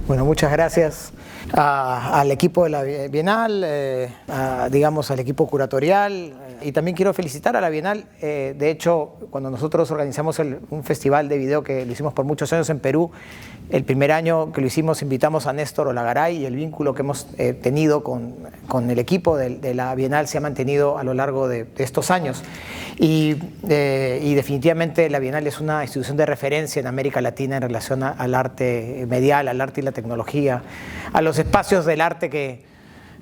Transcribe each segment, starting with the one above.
Bueno, muchas gracias al equipo de la Bienal, digamos al equipo curatorial, y también quiero felicitar a la Bienal. De hecho, cuando nosotros organizamos un festival de video que lo hicimos por muchos años en Perú, el primer año que lo hicimos invitamos a Néstor Olagaray, y el vínculo que hemos tenido con el equipo de la Bienal se ha mantenido a lo largo de estos años. Y definitivamente la Bienal es una institución de referencia en América Latina en relación al arte medial, al arte y la tecnología, a los espacios del arte que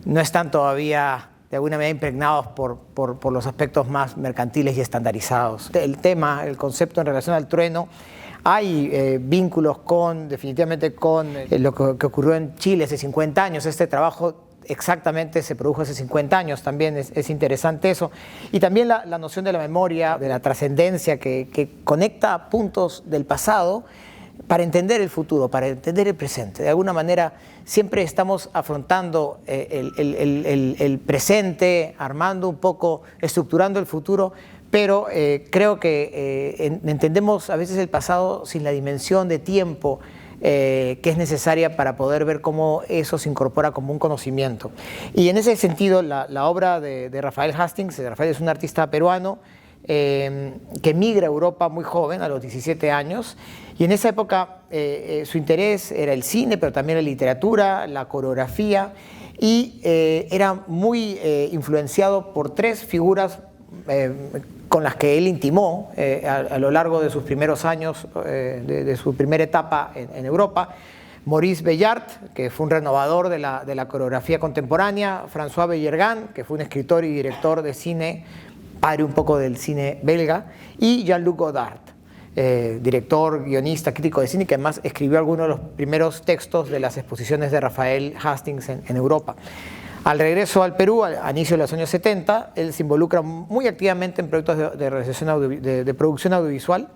no están todavía de alguna manera impregnados por los aspectos más mercantiles y estandarizados. El tema, el concepto en relación al trueno, hay vínculos definitivamente con lo que ocurrió en Chile hace 50 años. Este trabajo exactamente se produjo hace 50 años, también es interesante eso. Y también la noción de la memoria, de la trascendencia que conecta puntos del pasado para entender el futuro, para entender el presente. De alguna manera siempre estamos afrontando el presente, armando un poco, estructurando el futuro, pero creo que entendemos a veces el pasado sin la dimensión de tiempo que es necesaria para poder ver cómo eso se incorpora como un conocimiento. Y en ese sentido, la obra de Rafael Hastings, Rafael es un artista peruano que migra a Europa muy joven, a los 17 años, y en esa época su interés era el cine, pero también la literatura, la coreografía, y era muy influenciado por tres figuras con las que él intimó a lo largo de sus primeros años, de su primera etapa en Europa. Maurice Bellart, que fue un renovador de la coreografía contemporánea; François Bellergan, que fue un escritor y director de cine, padre un poco del cine belga; y Jean-Luc Godard, director, guionista, crítico de cine, que además escribió algunos de los primeros textos de las exposiciones de Rafael Hastings en Europa. Al regreso al Perú, a inicios de los años 70, él se involucra muy activamente en proyectos de producción audiovisual.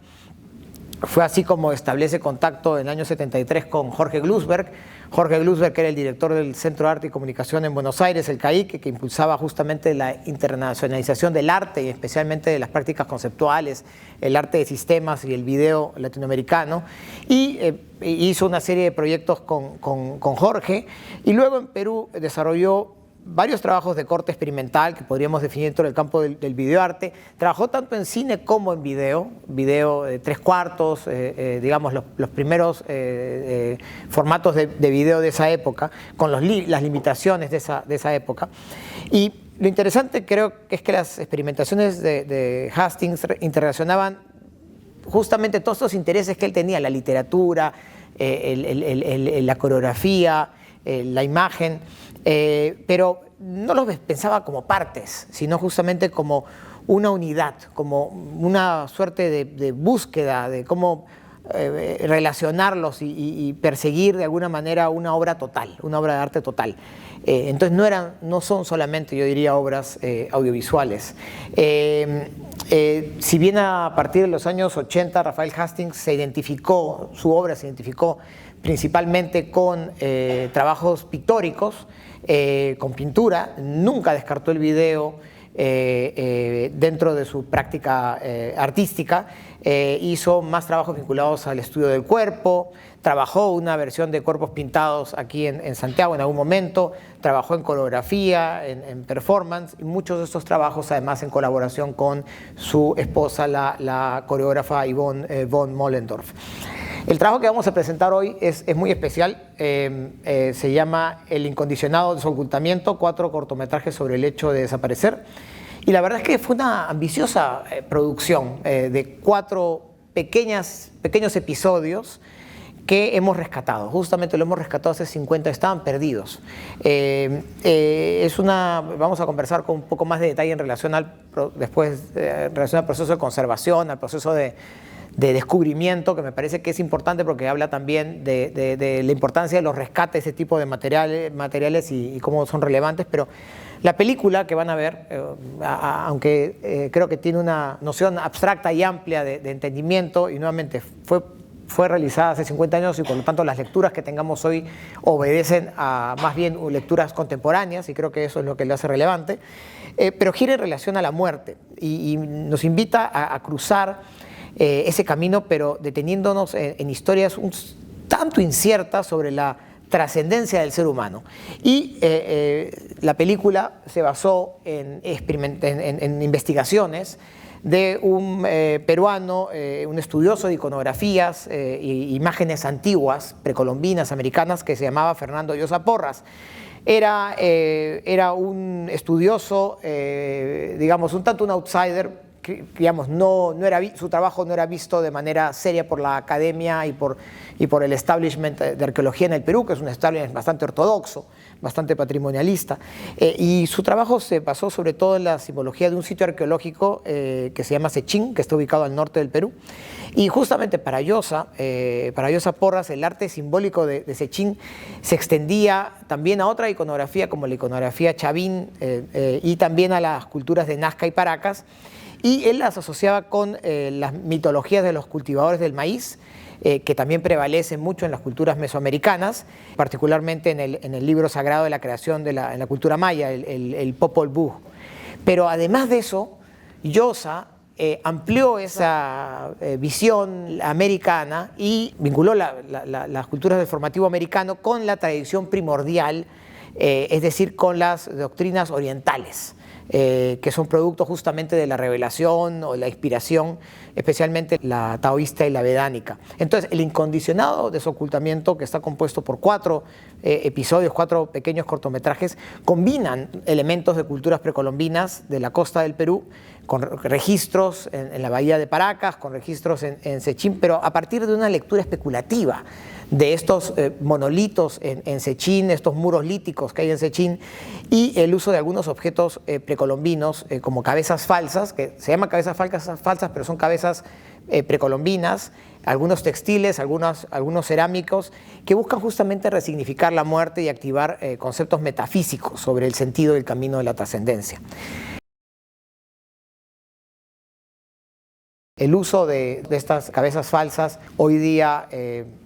Fue así como establece contacto en el año 73 con Jorge Glusberg. Jorge Glusberg, que era el director del Centro de Arte y Comunicación en Buenos Aires, el CAIC, que impulsaba justamente la internacionalización del arte y especialmente de las prácticas conceptuales, el arte de sistemas y el video latinoamericano. Y hizo una serie de proyectos con Jorge. Y luego en Perú desarrolló varios trabajos de corte experimental que podríamos definir dentro del campo del videoarte. Trabajó tanto en cine como en video de 3/4, digamos los primeros formatos de video de esa época, con las limitaciones de esa época. Y lo interesante creo que es que las experimentaciones de Hastings interrelacionaban justamente todos estos intereses que él tenía: la literatura, la coreografía, la imagen, pero no los pensaba como partes, sino justamente como una unidad, como una suerte de búsqueda de cómo relacionarlos y perseguir de alguna manera una obra total, una obra de arte total. Entonces no son solamente, yo diría, obras audiovisuales. Si bien a partir de los años 80 Rafael Hastings su obra se identificó principalmente con trabajos pictóricos, con pintura, nunca descartó el video dentro de su práctica artística. Hizo más trabajos vinculados al estudio del cuerpo, trabajó una versión de cuerpos pintados aquí en Santiago en algún momento, trabajó en coreografía, en performance, y muchos de estos trabajos además en colaboración con su esposa, la coreógrafa Yvonne von Mollendorf. El trabajo que vamos a presentar hoy es muy especial. Se llama El incondicionado de su ocultamiento, 4 cortometrajes sobre el hecho de desaparecer. Y la verdad es que fue una ambiciosa producción de 4 pequeños episodios que hemos rescatado. Justamente lo hemos rescatado hace 50, estaban perdidos. Vamos a conversar con un poco más de detalle en relación al proceso de conservación, al proceso de descubrimiento, que me parece que es importante porque habla también de la importancia de los rescates de ese tipo de materiales y cómo son relevantes. Pero la película que van a ver, aunque creo que tiene una noción abstracta y amplia de entendimiento, y nuevamente fue realizada hace 50 años, y por lo tanto las lecturas que tengamos hoy obedecen a más bien lecturas contemporáneas, y creo que eso es lo que le hace relevante, pero gira en relación a la muerte y nos invita a cruzar ese camino, pero deteniéndonos en historias un tanto inciertas sobre la trascendencia del ser humano. Y la película se basó en investigaciones de un peruano, un estudioso de iconografías e imágenes antiguas, precolombinas, americanas, que se llamaba Fernando Llosa Porras. Era un estudioso, digamos, un tanto un outsider, que, digamos, su trabajo no era visto de manera seria por la academia y por el establishment de arqueología en el Perú, que es un establishment bastante ortodoxo, bastante patrimonialista. Y su trabajo se basó sobre todo en la simbología de un sitio arqueológico que se llama Sechín, que está ubicado al norte del Perú. Y justamente para Llosa Porras, el arte simbólico de Sechín se extendía también a otra iconografía, como la iconografía chavín, y también a las culturas de Nazca y Paracas. Y él las asociaba con las mitologías de los cultivadores del maíz, que también prevalecen mucho en las culturas mesoamericanas, particularmente en el libro sagrado de la creación en la cultura maya, el Popol Vuh. Pero además de eso, Llosa amplió esa visión americana y vinculó las culturas del formativo americano con la tradición primordial, es decir, con las doctrinas orientales, que son producto justamente de la revelación o la inspiración, especialmente la taoísta y la vedánica. Entonces, el incondicionado desocultamiento, que está compuesto por 4 episodios, 4 pequeños cortometrajes, combinan elementos de culturas precolombinas de la costa del Perú, con registros en la bahía de Paracas, con registros en Sechín, pero a partir de una lectura especulativa de estos monolitos en Sechín, estos muros líticos que hay en Sechín, y el uso de algunos objetos precolombinos como cabezas falsas, que se llaman cabezas falsas, pero son cabezas precolombinas, algunos textiles, algunos cerámicos, que buscan justamente resignificar la muerte y activar conceptos metafísicos sobre el sentido y el camino de la trascendencia. El uso de estas cabezas falsas hoy día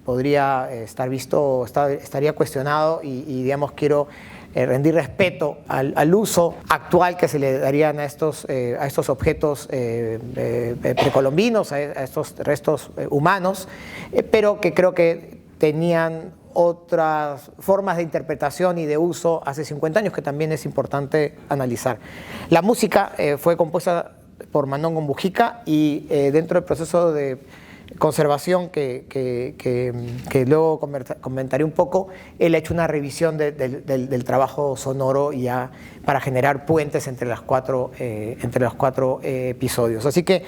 podría estar visto, estaría cuestionado y digamos, quiero rendir respeto al uso actual que se le darían a estos objetos precolombinos, a estos restos humanos, pero que creo que tenían otras formas de interpretación y de uso hace 50 años que también es importante analizar. La música fue compuesta por Manon Gombujica y dentro del proceso de conservación que luego comentaré un poco, él ha hecho una revisión del trabajo sonoro ya para generar puentes entre los cuatro episodios. Así que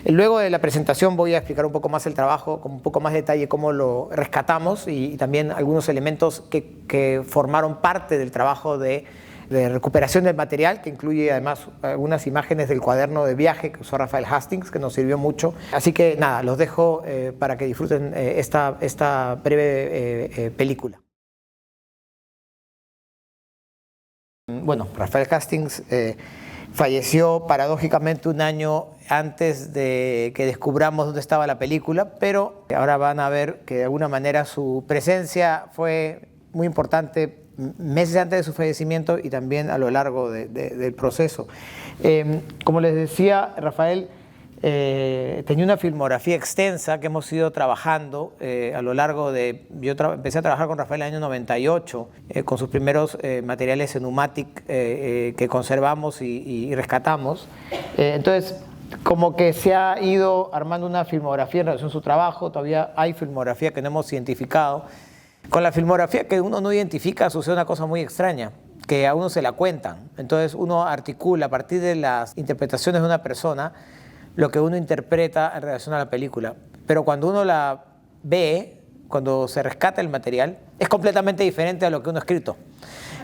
luego de la presentación voy a explicar un poco más el trabajo, con un poco más de detalle cómo lo rescatamos y también algunos elementos que formaron parte del trabajo de recuperación del material, que incluye además algunas imágenes del cuaderno de viaje que usó Rafael Hastings, que nos sirvió mucho. Así que nada, los dejo para que disfruten esta breve película. Bueno, Rafael Hastings falleció paradójicamente un año antes de que descubramos dónde estaba la película, pero ahora van a ver que de alguna manera su presencia fue muy importante meses antes de su fallecimiento y también a lo largo del proceso. Como les decía, Rafael tenía una filmografía extensa que hemos ido trabajando a lo largo de... Yo empecé a trabajar con Rafael en el año 98, con sus primeros materiales en Umatic que conservamos y rescatamos. Entonces, como que se ha ido armando una filmografía en relación a su trabajo, todavía hay filmografía que no hemos identificado. Con la filmografía que uno no identifica sucede una cosa muy extraña, que a uno se la cuentan. Entonces uno articula a partir de las interpretaciones de una persona lo que uno interpreta en relación a la película. Pero cuando uno la ve, cuando se rescata el material, es completamente diferente a lo que uno ha escrito.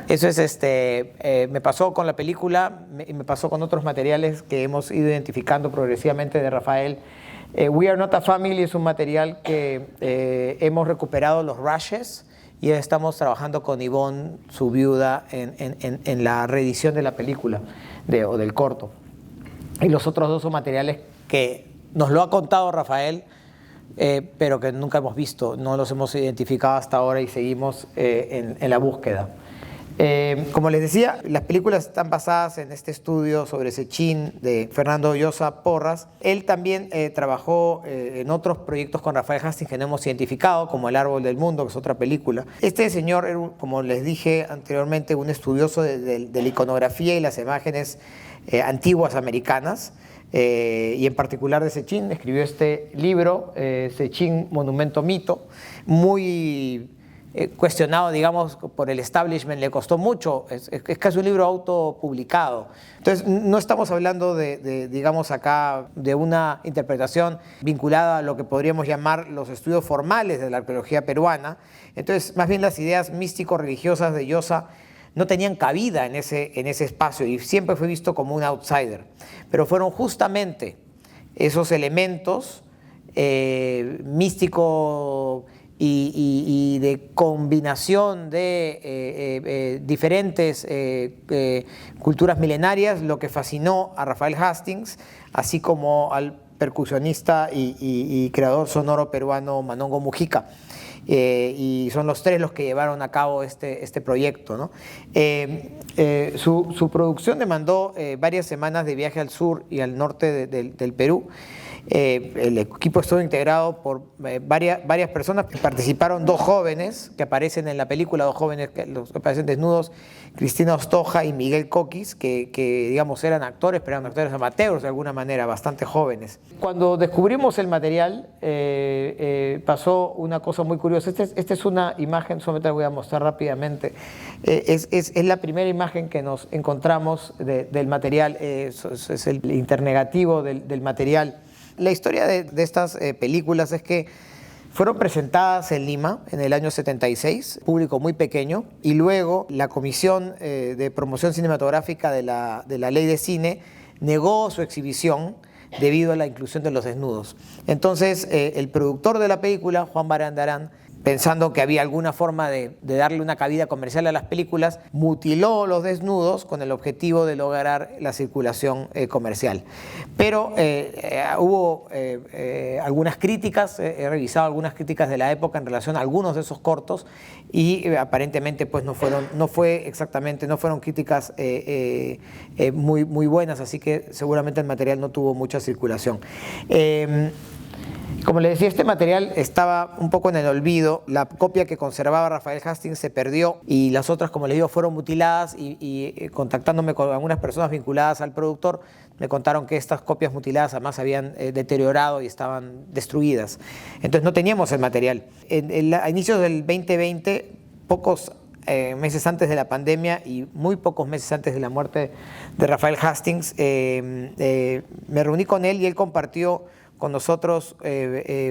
Eso es, me pasó con la película y me pasó con otros materiales que hemos ido identificando progresivamente de Rafael. We Are Not a Family es un material que hemos recuperado los rushes y estamos trabajando con Ivonne, su viuda, en la reedición de la película o del corto. Y los otros 2 son materiales que nos lo ha contado Rafael, pero que nunca hemos visto, no los hemos identificado hasta ahora y seguimos en la búsqueda. Como les decía, las películas están basadas en este estudio sobre Sechín de Fernando Llosa Porras. Él también trabajó en otros proyectos con Rafael Hastings que no hemos identificado, como El Árbol del Mundo, que es otra película. Este señor era, como les dije anteriormente, un estudioso de la iconografía y las imágenes antiguas americanas. Y en particular de Sechín. Escribió este libro, Sechín, Monumento Mito, muy cuestionado, digamos, por el establishment, le costó mucho, es casi un libro autopublicado. Entonces, no estamos hablando digamos acá, de una interpretación vinculada a lo que podríamos llamar los estudios formales de la arqueología peruana. Entonces, más bien las ideas místico-religiosas de Llosa no tenían cabida en ese espacio y siempre fue visto como un outsider. Pero fueron justamente esos elementos místicos y de combinación de diferentes culturas milenarias lo que fascinó a Rafael Hastings, así como al percusionista y creador sonoro peruano Manongo Mujica. Y son los tres los que llevaron a cabo este proyecto, ¿no? Su producción demandó varias semanas de viaje al sur y al norte del Perú. El equipo estuvo integrado por varias personas. Participaron dos jóvenes que aparecen en la película, dos jóvenes que aparecen desnudos, Cristina Ostoja y Miguel Coquis, que digamos eran actores, pero eran actores amateurs de alguna manera, bastante jóvenes. Cuando descubrimos el material, pasó una cosa muy curiosa. Esta es una imagen, solamente la voy a mostrar rápidamente. Es la primera imagen que nos encontramos del material, es el internegativo del material. La historia de estas películas es que fueron presentadas en Lima en el año 76, público muy pequeño, y luego la Comisión de Promoción Cinematográfica de la Ley de Cine negó su exhibición debido a la inclusión de los desnudos. Entonces, el productor de la película, Juan Barandarán, pensando que había alguna forma de darle una cabida comercial a las películas, mutiló los desnudos con el objetivo de lograr la circulación comercial. Pero hubo algunas críticas, he revisado algunas críticas de la época en relación a algunos de esos cortos y aparentemente pues no fueron críticas muy buenas, así que seguramente el material no tuvo mucha circulación. Como les decía, este material estaba un poco en el olvido. La copia que conservaba Rafael Hastings se perdió y las otras, como les digo, fueron mutiladas y contactándome con algunas personas vinculadas al productor, me contaron que estas copias mutiladas además habían deteriorado y estaban destruidas. Entonces no teníamos el material. A inicios del 2020, pocos meses antes de la pandemia y muy pocos meses antes de la muerte de Rafael Hastings, me reuní con él y él compartió con nosotros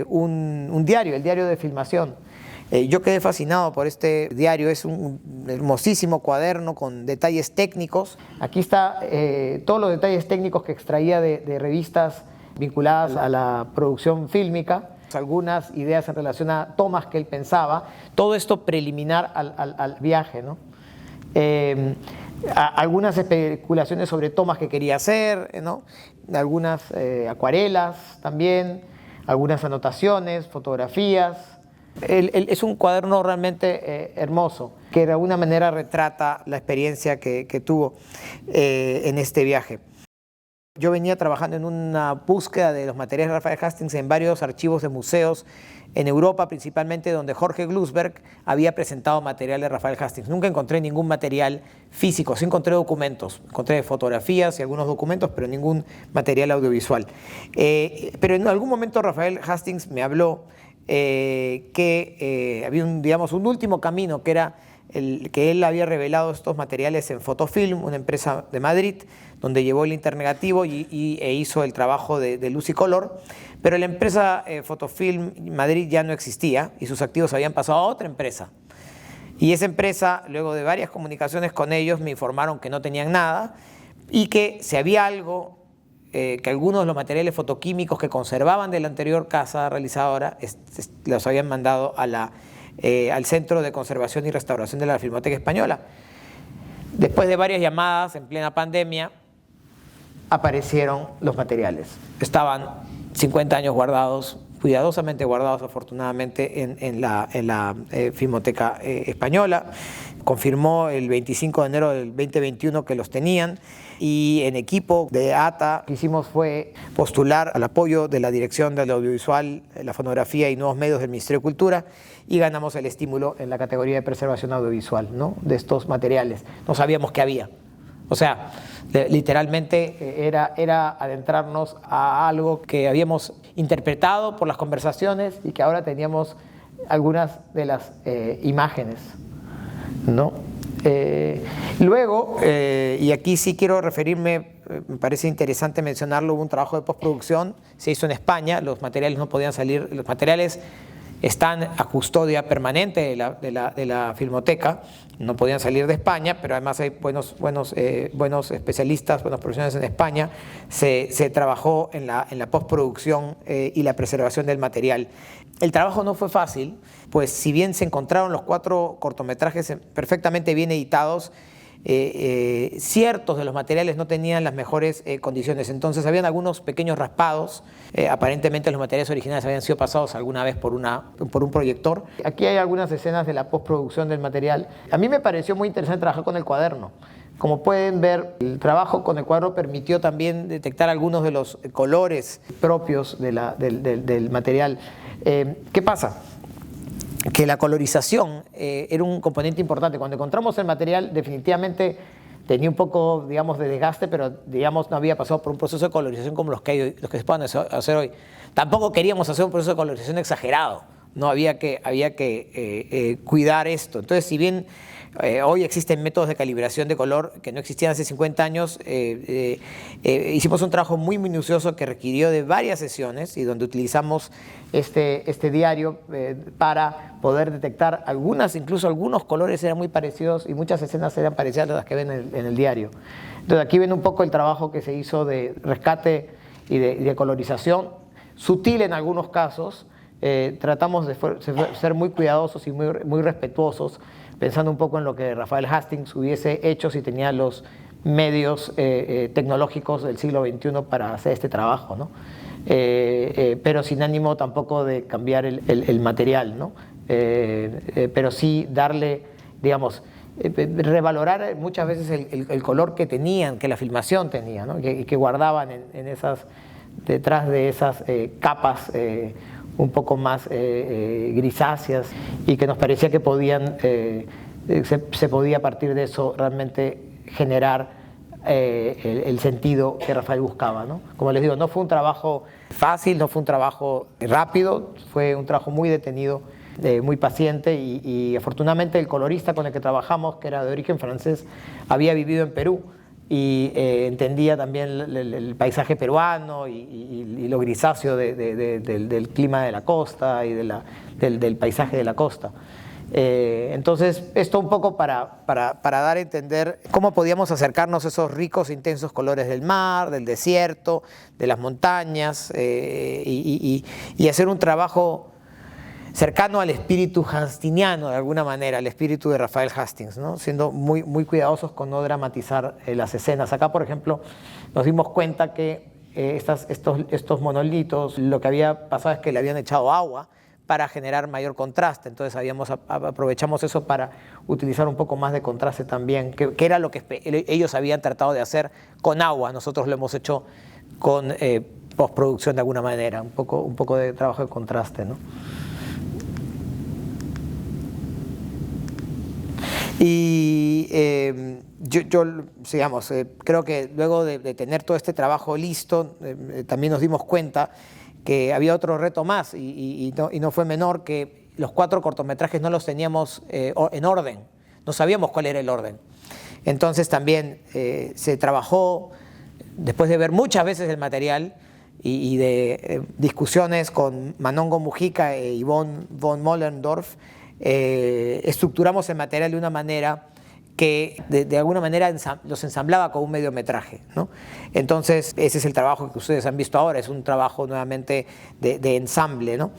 un diario, el diario de filmación. Yo quedé fascinado por este diario, es un hermosísimo cuaderno con detalles técnicos. Aquí está todos los detalles técnicos que extraía de revistas vinculadas a la producción fílmica, algunas ideas en relación a tomas que él pensaba, todo esto preliminar al viaje, ¿no? Algunas especulaciones sobre tomas que quería hacer, ¿no? Algunas acuarelas también, algunas anotaciones, fotografías. Es un cuaderno realmente hermoso, que de alguna manera retrata la experiencia que tuvo en este viaje. Yo venía trabajando en una búsqueda de los materiales de Rafael Hastings en varios archivos de museos en Europa, principalmente donde Jorge Glusberg había presentado material de Rafael Hastings. Nunca encontré ningún material físico, sí encontré documentos, encontré fotografías y algunos documentos, pero ningún material audiovisual. Pero en algún momento Rafael Hastings me habló que había un último camino, que era que él había revelado estos materiales en Fotofilm, una empresa de Madrid, donde llevó el internegativo e hizo el trabajo de luz y color, pero la empresa Fotofilm Madrid ya no existía y sus activos habían pasado a otra empresa. Y esa empresa, luego de varias comunicaciones con ellos, me informaron que no tenían nada y que si había algo, que algunos de los materiales fotoquímicos que conservaban de la anterior casa realizadora los habían mandado al Centro de Conservación y Restauración de la Filmoteca Española. Después de varias llamadas en plena pandemia, aparecieron los materiales. Estaban 50 años guardados cuidadosamente guardados afortunadamente en la Filmoteca Española. Confirmó el 25 de enero del 2021 que los tenían, y en equipo de ATA lo que hicimos fue postular al apoyo de la Dirección del Audiovisual, la Fonografía y Nuevos Medios del Ministerio de Cultura, y ganamos el estímulo en la categoría de preservación audiovisual, ¿no?, de estos materiales. No sabíamos que había. O sea, literalmente era adentrarnos a algo que habíamos interpretado por las conversaciones y que ahora teníamos algunas de las imágenes, ¿no? Luego, y aquí sí quiero referirme, me parece interesante mencionarlo, hubo un trabajo de postproducción, se hizo en España, los materiales no podían salir, los materiales están a custodia permanente de la Filmoteca, no podían salir de España, pero además hay buenos especialistas, buenos profesionales en España. Se trabajó en la postproducción y la preservación del material. El trabajo no fue fácil, pues si bien se encontraron los 4 cortometrajes perfectamente bien editados, ciertos de los materiales no tenían las mejores condiciones, entonces habían algunos pequeños raspados. Aparentemente los materiales originales habían sido pasados alguna vez por un proyector. Aquí hay algunas escenas de la postproducción del material. A mí me pareció muy interesante trabajar con el cuaderno. Como pueden ver, el trabajo con el cuadro permitió también detectar algunos de los colores propios del material. ¿Qué pasa? Que la colorización era un componente importante. Cuando encontramos el material, definitivamente tenía un poco, digamos, de desgaste, pero, digamos, no había pasado por un proceso de colorización como los que se pueden hacer hoy. Tampoco queríamos hacer un proceso de colorización exagerado, ¿no? Había que cuidar esto. Entonces, si bien hoy existen métodos de calibración de color que no existían hace 50 años, hicimos un trabajo muy minucioso que requirió de varias sesiones y donde utilizamos este diario para poder detectar incluso algunos colores eran muy parecidos y muchas escenas eran parecidas a las que ven en el diario. Entonces aquí ven un poco el trabajo que se hizo de rescate y de colorización, sutil en algunos casos. Tratamos de ser muy cuidadosos y muy respetuosos, pensando un poco en lo que Rafael Hastings hubiese hecho si tenía los medios tecnológicos del siglo XXI para hacer este trabajo, ¿no? Pero sin ánimo tampoco de cambiar el material, ¿no? Pero sí darle, digamos, revalorar muchas veces el color que tenían, que la filmación tenía, ¿no? que guardaban detrás de esas capas un poco más grisáceas, y que nos parecía que se podía a partir de eso realmente generar el sentido que Rafael buscaba, ¿no? Como les digo, no fue un trabajo fácil, no fue un trabajo rápido, fue un trabajo muy detenido, muy paciente, y afortunadamente el colorista con el que trabajamos, que era de origen francés, había vivido en Perú y entendía también el paisaje peruano y lo grisáceo del clima de la costa y del paisaje de la costa. Entonces, esto un poco para dar a entender cómo podíamos acercarnos a esos ricos, intensos colores del mar, del desierto, de las montañas, y hacer un trabajo cercano al espíritu hastiniano, de alguna manera, al espíritu de Rafael Hastings, ¿no? Siendo muy, muy cuidadosos con no dramatizar las escenas. Acá, por ejemplo, nos dimos cuenta que estos monolitos, lo que había pasado es que le habían echado agua para generar mayor contraste. Entonces aprovechamos eso para utilizar un poco más de contraste también, que era lo que ellos habían tratado de hacer con agua. Nosotros lo hemos hecho con postproducción de alguna manera, un poco de trabajo de contraste, ¿no? Y digamos, creo que luego de tener todo este trabajo listo, también nos dimos cuenta que había otro reto más, y no fue menor, que los 4 cortometrajes no los teníamos en orden, no sabíamos cuál era el orden. Entonces también se trabajó, después de ver muchas veces el material y de discusiones con Manongo Mujica e Ivonne von Mollendorf, estructuramos el material de una manera que de alguna manera los ensamblaba con un mediometraje, ¿no? Entonces, ese es el trabajo que ustedes han visto ahora, es un trabajo nuevamente de ensamble, ¿no?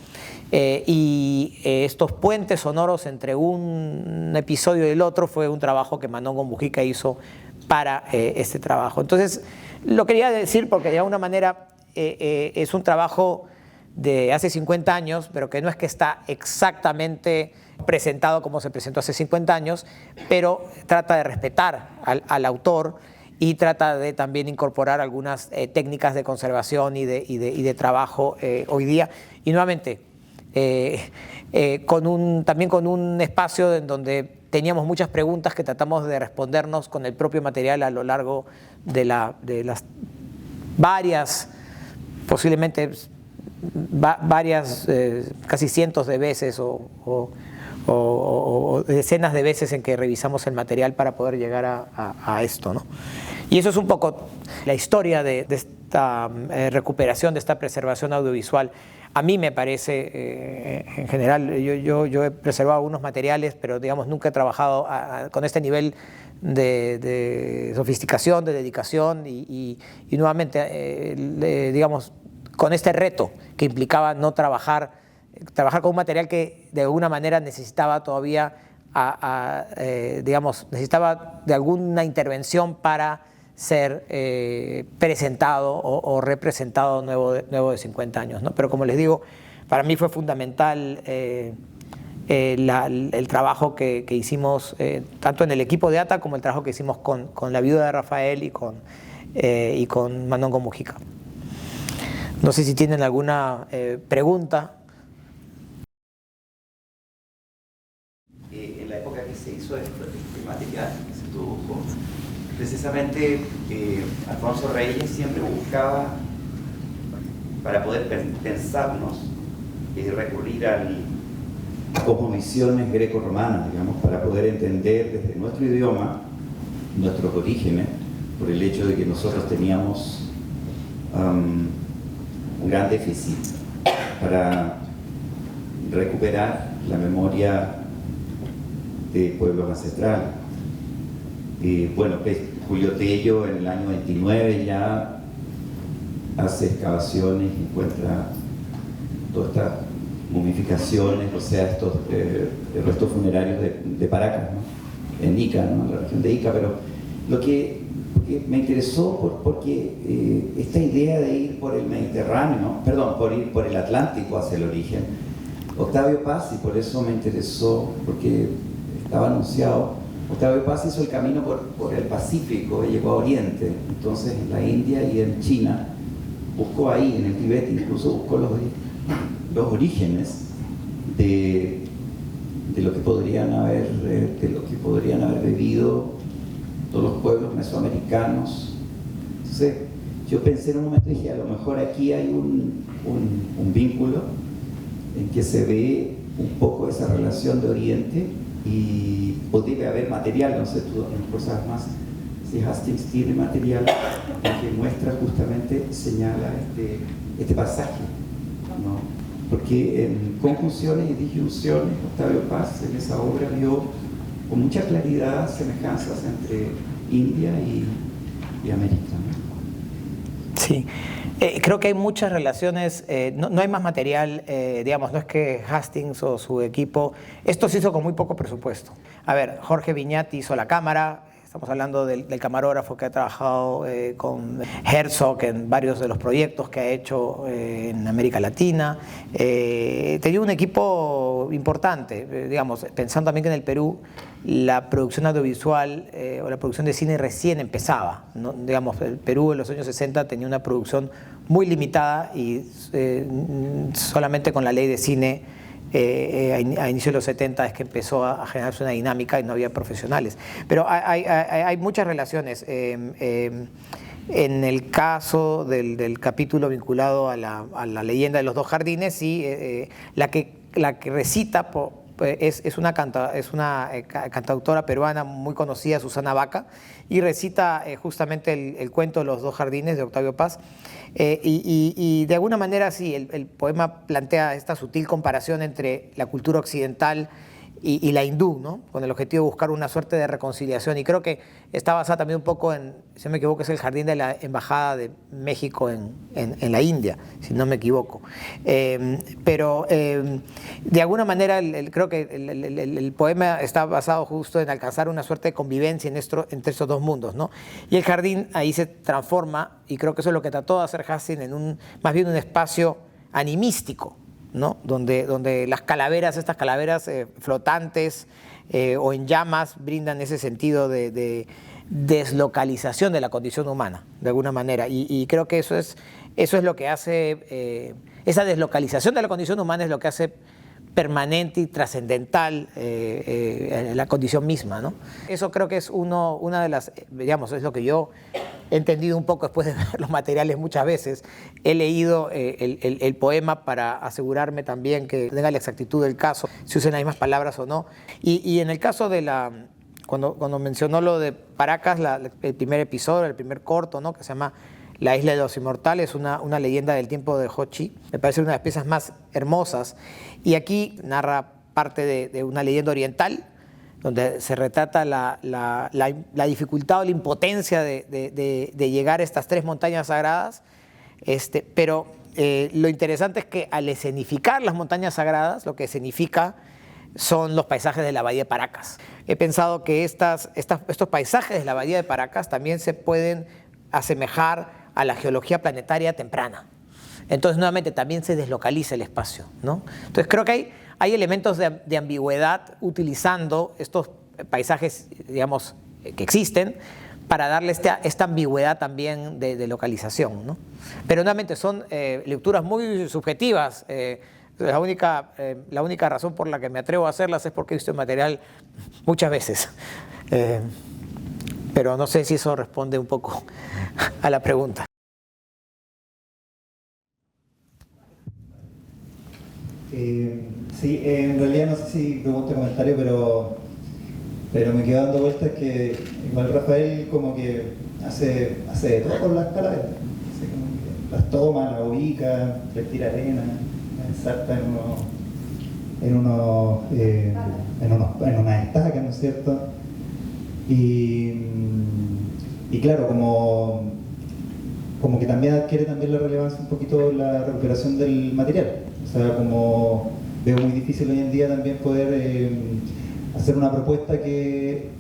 Estos puentes sonoros entre un episodio y el otro fue un trabajo que Manongo Mujica hizo para este trabajo. Entonces, lo quería decir porque de alguna manera es un trabajo de hace 50 años, pero que no es que está exactamente presentado como se presentó hace 50 años, pero trata de respetar al autor y trata de también incorporar algunas técnicas de conservación y de trabajo hoy día. Y nuevamente, también con un espacio en donde teníamos muchas preguntas que tratamos de respondernos con el propio material a lo largo de las varias, posiblemente varias, casi cientos de veces o decenas de veces en que revisamos el material para poder llegar a esto, ¿no? Y eso es un poco la historia de esta recuperación, de esta preservación audiovisual. A mí me parece, en general, yo he preservado algunos materiales, pero digamos nunca he trabajado con este nivel de sofisticación, de dedicación y nuevamente, digamos, con este reto que implicaba no trabajar con un material que de alguna manera necesitaba todavía, digamos, necesitaba de alguna intervención para ser presentado o representado nuevo de 50 años, ¿no? Pero como les digo, para mí fue fundamental el trabajo que hicimos tanto en el equipo de ATA como el trabajo que hicimos con la viuda de Rafael y con Manongo Mujica. No sé si tienen alguna pregunta. En la época que se hizo este material, que se produjo, precisamente Alfonso Reyes siempre buscaba, para poder pensarnos, recurrir a cosmovisiones greco-romanas, digamos, para poder entender desde nuestro idioma nuestros orígenes, por el hecho de que nosotros teníamos un gran déficit para recuperar la memoria de pueblos ancestrales. Bueno, Julio Tello en el año 29 ya hace excavaciones y encuentra todas estas momificaciones, o sea, estos restos funerarios de Paracas, ¿no? En Ica, ¿no? En la región de Ica. Pero lo que me interesó porque esta idea de ir por el Mediterráneo, perdón, por ir por el Atlántico hacia el origen, Octavio Paz, y por eso me interesó, porque estaba anunciado, Octavio Paz hizo el camino por el Pacífico y llegó a Oriente. Entonces en la India y en China buscó ahí, en el Tíbet incluso buscó los orígenes de lo que podrían haber vivido todos los pueblos mesoamericanos. Entonces yo pensé en un momento y dije, a lo mejor aquí hay un vínculo en que se ve un poco esa relación de Oriente, y podría haber material, no sé, tú cosas más, si Hastings tiene material que muestra justamente, señala este pasaje, ¿no? Porque en conjunciones y disyunciones Octavio Paz en esa obra vio con mucha claridad semejanzas entre India y América, ¿no? Sí, creo que hay muchas relaciones, no hay más material, digamos, no es que Hastings o su equipo, esto se hizo con muy poco presupuesto. A ver, Jorge Viñati hizo la cámara, estamos hablando del camarógrafo que ha trabajado con Herzog en varios de los proyectos que ha hecho en América Latina. Tenía un equipo importante, digamos, pensando también que en el Perú la producción audiovisual o la producción de cine recién empezaba, ¿no? Digamos, el Perú en los años 60 tenía una producción muy limitada y solamente con la ley de cine a inicios de los 70 es que empezó a generarse una dinámica y no había profesionales. Pero hay muchas relaciones. En el caso del capítulo vinculado a la leyenda de los dos jardines, sí, la que recita es una cantautora peruana muy conocida, Susana Vaca, y recita justamente el cuento de los dos jardines de Octavio Paz. Y de alguna manera sí, el poema plantea esta sutil comparación entre la cultura occidental y la hindú, ¿no? Con el objetivo de buscar una suerte de reconciliación. Y creo que está basada también un poco en, si no me equivoco, es el jardín de la Embajada de México en la India, si no me equivoco. Pero de alguna manera creo que el poema está basado justo en alcanzar una suerte de convivencia entre estos dos mundos, ¿no? Y el jardín ahí se transforma, y creo que eso es lo que trató de hacer Hastings, en más bien un espacio animístico, ¿no? Donde las calaveras, estas calaveras flotantes o en llamas, brindan ese sentido de deslocalización de la condición humana, de alguna manera. Y creo que eso es lo que hace, esa deslocalización de la condición humana es lo que hace permanente y trascendental la condición misma, ¿no? Eso creo que es una de las, digamos, es lo que yo he entendido un poco después de ver los materiales muchas veces. He leído el poema para asegurarme también que tenga la exactitud del caso, si usen las mismas palabras o no. Y en el caso de cuando mencionó lo de Paracas, el primer episodio, el primer corto, ¿no? Que se llama La Isla de los Inmortales, una leyenda del tiempo de Hochi, me parece una de las piezas más hermosas. Y aquí narra parte de una leyenda oriental, donde se retrata la dificultad o la impotencia de llegar a estas 3 montañas sagradas. Pero lo interesante es que al escenificar las montañas sagradas, lo que escenifica son los paisajes de la bahía de Paracas. He pensado que estos paisajes de la bahía de Paracas también se pueden asemejar a la geología planetaria temprana. Entonces, nuevamente, también se deslocaliza el espacio, ¿no? Entonces, creo que hay elementos de ambigüedad utilizando estos paisajes, digamos, que existen, para darle esta ambigüedad también de localización, ¿no? Pero, nuevamente, son lecturas muy subjetivas. La única razón por la que me atrevo a hacerlas es porque he visto el material muchas veces. Pero no sé si eso responde un poco a la pregunta. Sí, en realidad no sé si pregunta comentario, pero me quedo dando vueltas que igual Rafael como que hace de todo con las calaveras. Las toma, las ubica, les tira arena, las ensarta en unas estacas, ¿no es cierto? Y claro, como que también adquiere también la relevancia un poquito la recuperación del material. O sea, como veo muy difícil hoy en día también poder hacer una propuesta que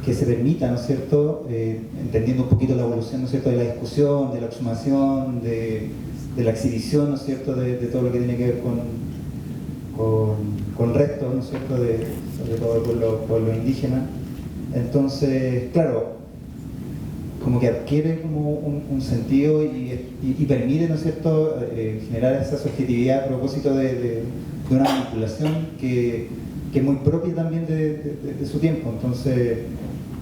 se permita, ¿no es cierto?, entendiendo un poquito la evolución, ¿no es cierto?, de la discusión, de la exhumación, de la exhibición, ¿no es cierto?, de todo lo que tiene que ver con restos, ¿no es cierto?, sobre todo del pueblo indígena. Entonces, claro, como que adquiere como un sentido y permite, ¿no es cierto?, generar esa subjetividad a propósito de una manipulación que es muy propia también de su tiempo. Entonces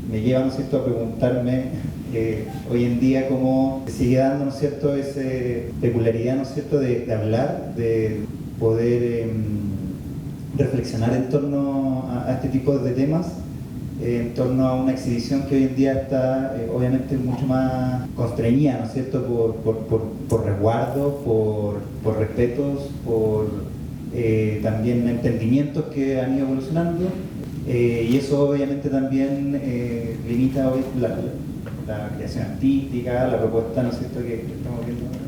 me lleva, ¿no es cierto?, a preguntarme hoy en día cómo se sigue dando, ¿no es cierto?, esa peculiaridad, ¿no es cierto?, de hablar, de poder reflexionar en torno a este tipo de temas, en torno a una exhibición que hoy en día está obviamente mucho más constreñida, ¿no es cierto?, por resguardos, por respetos, por también entendimientos que han ido evolucionando, y eso obviamente también limita hoy la creación artística, la propuesta, ¿no es cierto?, que estamos viendo ahora.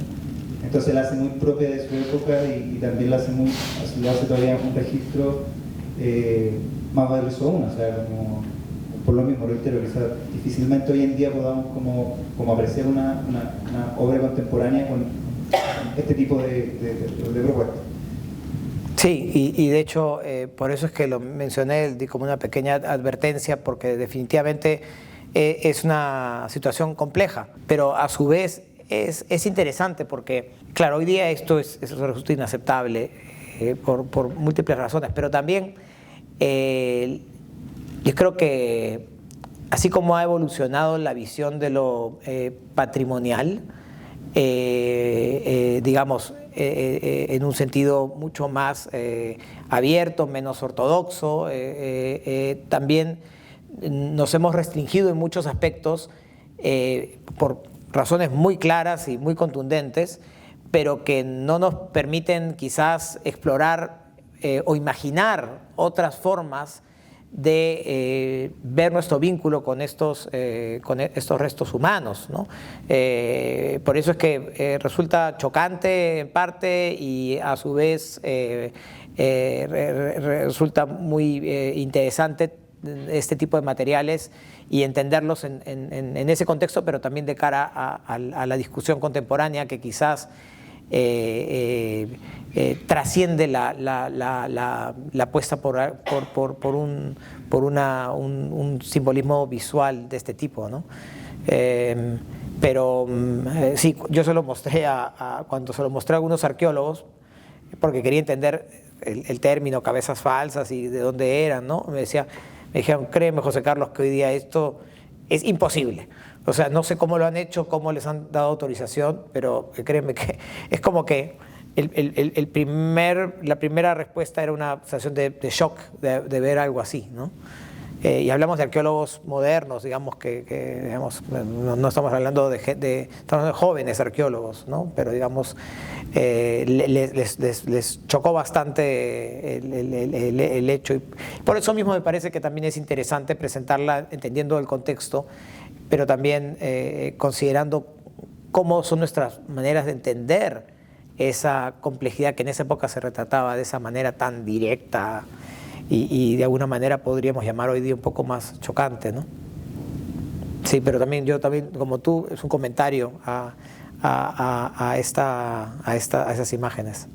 Entonces la hace muy propia de su época y también la hace todavía un registro más valioso aún, o sea, como por lo mismo, reitero, que difícilmente hoy en día podamos como apreciar una obra contemporánea con este tipo de propuestas. Sí, y de hecho, por eso es que lo mencioné, di como una pequeña advertencia, porque definitivamente es una situación compleja, pero a su vez es interesante porque, claro, hoy día esto resulta inaceptable por múltiples razones, pero también yo creo que así como ha evolucionado la visión de lo patrimonial, digamos, en un sentido mucho más abierto, menos ortodoxo, también nos hemos restringido en muchos aspectos por razones muy claras y muy contundentes, pero que no nos permiten quizás explorar o imaginar otras formas de ver nuestro vínculo con estos restos humanos, ¿no? Por eso es que resulta chocante en parte y a su vez resulta muy interesante este tipo de materiales y entenderlos en ese contexto, pero también de cara a la discusión contemporánea que quizás trasciende la apuesta por un simbolismo visual de este tipo, ¿no? Pero sí, yo se lo mostré cuando se lo mostré a algunos arqueólogos, porque quería entender el término cabezas falsas y de dónde eran, ¿no? Me dijeron, créeme, José Carlos, que hoy día esto es imposible. O sea, no sé cómo lo han hecho, cómo les han dado autorización, pero créeme que es como que la primera respuesta era una sensación de shock de ver algo así, ¿no? Y hablamos de arqueólogos modernos, digamos digamos, no estamos hablando estamos hablando de jóvenes arqueólogos, ¿no? Pero digamos, les chocó bastante el hecho. Y por eso mismo me parece que también es interesante presentarla entendiendo el contexto, pero también considerando cómo son nuestras maneras de entender esa complejidad que en esa época se retrataba de esa manera tan directa y de alguna manera podríamos llamar hoy día un poco más chocante, ¿no? Sí, pero yo también, como tú, es un comentario a esas imágenes.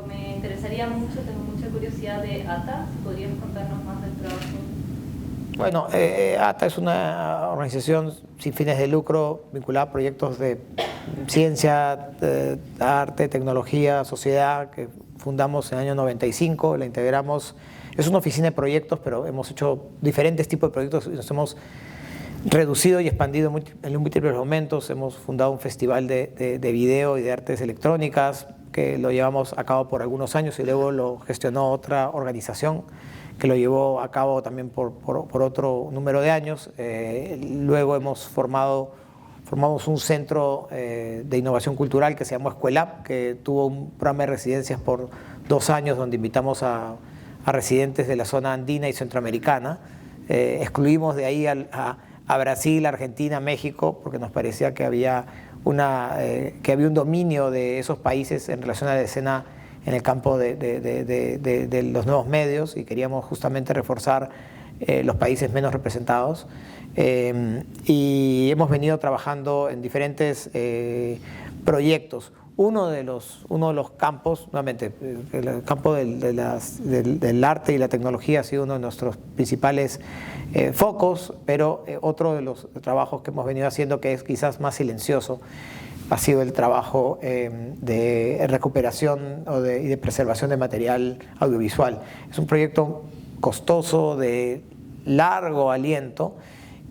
Me interesaría mucho, tengo mucha curiosidad de ATA. ¿Podrías contarnos más del trabajo? Bueno, ATA es una organización sin fines de lucro vinculada a proyectos de ciencia, arte, tecnología, sociedad, que fundamos en el año 95, la integramos. Es una oficina de proyectos, pero hemos hecho diferentes tipos de proyectos y nos hemos reducido y expandido en múltiples momentos. Hemos fundado un festival de video y de artes electrónicas que lo llevamos a cabo por algunos años y luego lo gestionó otra organización que lo llevó a cabo también por otro número de años. Luego formamos un centro de innovación cultural que se llamó Escuelab, que tuvo un programa de residencias por 2 años donde invitamos a residentes de la zona andina y centroamericana. Excluimos de ahí a Brasil, Argentina, México, porque nos parecía que había un dominio de esos países en relación a la escena en el campo de los nuevos medios y queríamos justamente reforzar los países menos representados. Y hemos venido trabajando en diferentes proyectos. Uno de los campos, nuevamente, el campo del arte y la tecnología ha sido uno de nuestros principales focos, pero otro de los trabajos que hemos venido haciendo, que es quizás más silencioso, ha sido el trabajo de recuperación y de preservación de material audiovisual. Es un proyecto costoso, de largo aliento,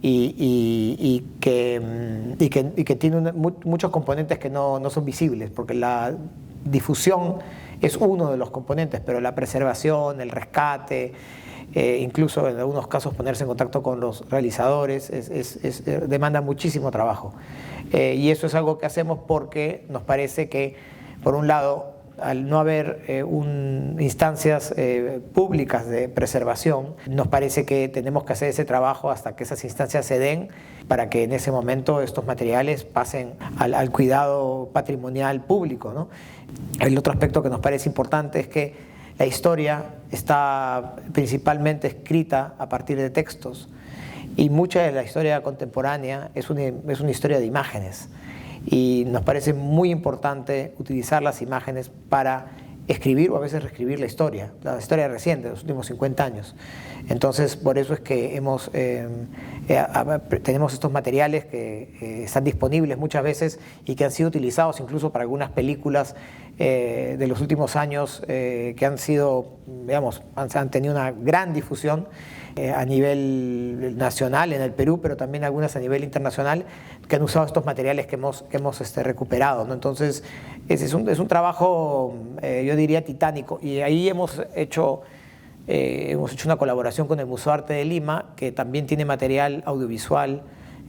y que tiene muchos componentes que no son visibles, porque la difusión es uno de los componentes, pero la preservación, el rescate, incluso en algunos casos ponerse en contacto con los realizadores, demanda muchísimo trabajo. Y eso es algo que hacemos porque nos parece que, por un lado, al no haber instancias públicas de preservación, nos parece que tenemos que hacer ese trabajo hasta que esas instancias se den, para que en ese momento estos materiales pasen al cuidado patrimonial público, ¿no? El otro aspecto que nos parece importante es que la historia está principalmente escrita a partir de textos, y mucha de la historia contemporánea es una historia de imágenes. Y nos parece muy importante utilizar las imágenes para escribir o a veces reescribir la historia reciente de los últimos 50 años. Entonces, por eso es que tenemos estos materiales que están disponibles muchas veces y que han sido utilizados incluso para algunas películas de los últimos años que han sido, digamos, han tenido una gran difusión a nivel nacional en el Perú, pero también algunas a nivel internacional, que han usado estos materiales que hemos recuperado, ¿no? Entonces, es un trabajo, yo diría, titánico, y ahí hemos hecho una colaboración con el Museo de Arte de Lima, que también tiene material audiovisual,